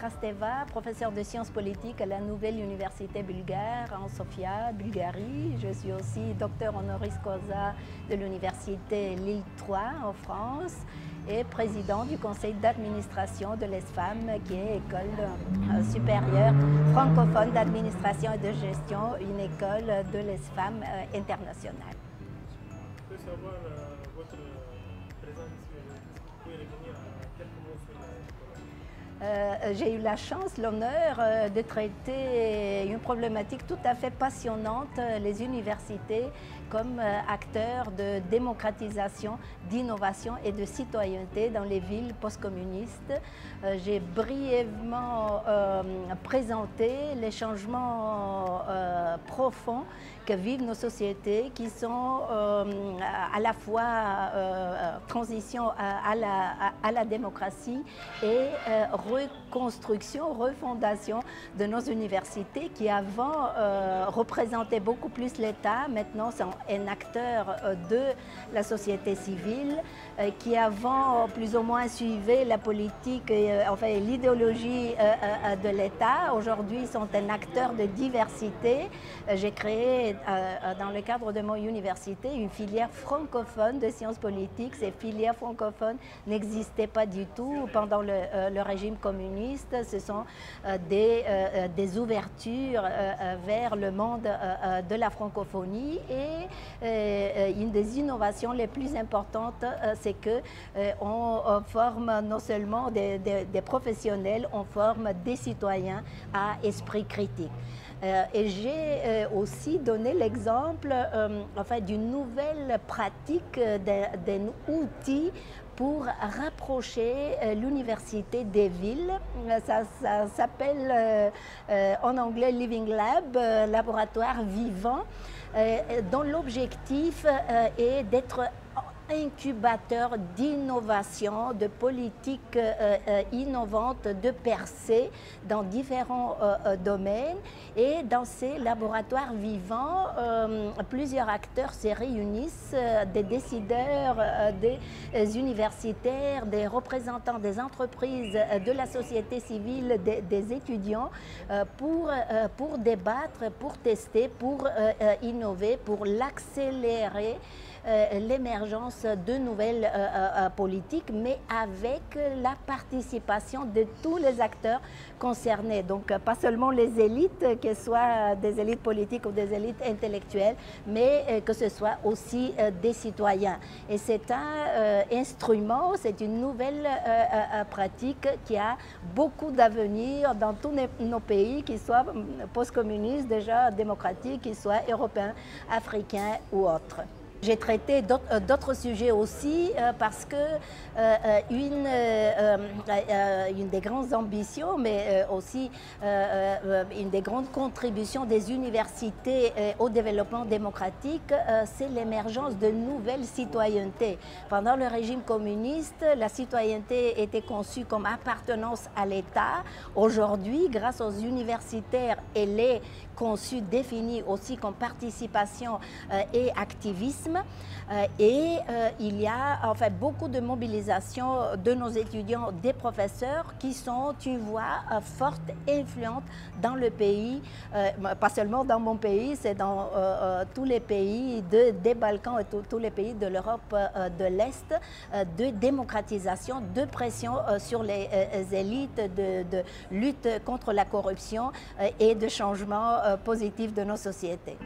Krasteva, professeure de sciences politiques à la nouvelle université bulgare en Sofia, Bulgarie. Je suis aussi docteur honoris causa de l'université Lille 3 en France et président du conseil d'administration de l'ESFAM, qui est école supérieure francophone d'administration et de gestion, une école de l'ESFAM internationale. Je peux savoir votre présence ici, est-ce que vous pouvez revenir à quelques mots sur la... J'ai eu la chance, l'honneur de traiter une problématique tout à fait passionnante, les universités comme acteurs de démocratisation, d'innovation et de citoyenneté dans les villes post-communistes. J'ai brièvement présenté les changements profonds que vivent nos sociétés, qui sont à la fois transition à la démocratie et reconstruction, refondation de nos universités qui avant représentaient beaucoup plus l'État, maintenant sont un acteur de la société civile, qui avant plus ou moins suivait la politique, enfin l'idéologie de l'État. Aujourd'hui sont un acteur de diversité. J'ai créé dans le cadre de mon université une filière francophone de sciences politiques. Ces filières francophones n'existaient pas du tout pendant le régime communiste. Ce sont des ouvertures vers le monde de la francophonie et une des innovations les plus importantes, c'est que on forme non seulement des professionnels, on forme des citoyens à esprit critique. Et j'ai aussi donné l'exemple enfin, d'une nouvelle pratique, d'un outil pour rapprocher l'université des villes. Ça s'appelle en anglais Living Lab, laboratoire vivant, dont l'objectif est d'être incubateur d'innovation, de politiques innovantes, de percées dans différents domaines. Et dans ces laboratoires vivants, plusieurs acteurs se réunissent, des décideurs, des universitaires, des représentants des entreprises, de la société civile, des étudiants, pour débattre, pour tester, pour innover, pour l'accélérer. L'émergence de nouvelles politiques, mais avec la participation de tous les acteurs concernés. Donc, pas seulement les élites, que ce soit des élites politiques ou des élites intellectuelles, mais que ce soit aussi des citoyens. Et c'est un instrument, c'est une nouvelle pratique qui a beaucoup d'avenir dans tous nos pays, qu'ils soient post-communistes, déjà démocratiques, qu'ils soient européens, africains ou autres. J'ai traité d'autres sujets aussi parce que une des grandes ambitions, mais aussi une des grandes contributions des universités au développement démocratique, c'est l'émergence de nouvelles citoyennetés. Pendant le régime communiste, la citoyenneté était conçue comme appartenance à l'État. Aujourd'hui, grâce aux universitaires, elle est conçue, définie aussi comme participation et activisme. Et il y a enfin beaucoup de mobilisation de nos étudiants, des professeurs qui sont une voix forte, influente dans le pays, pas seulement dans mon pays, c'est dans tous les pays des Balkans et tous les pays de l'Europe de l'Est, de démocratisation, de pression sur les élites, de lutte contre la corruption et de changement positif de nos sociétés.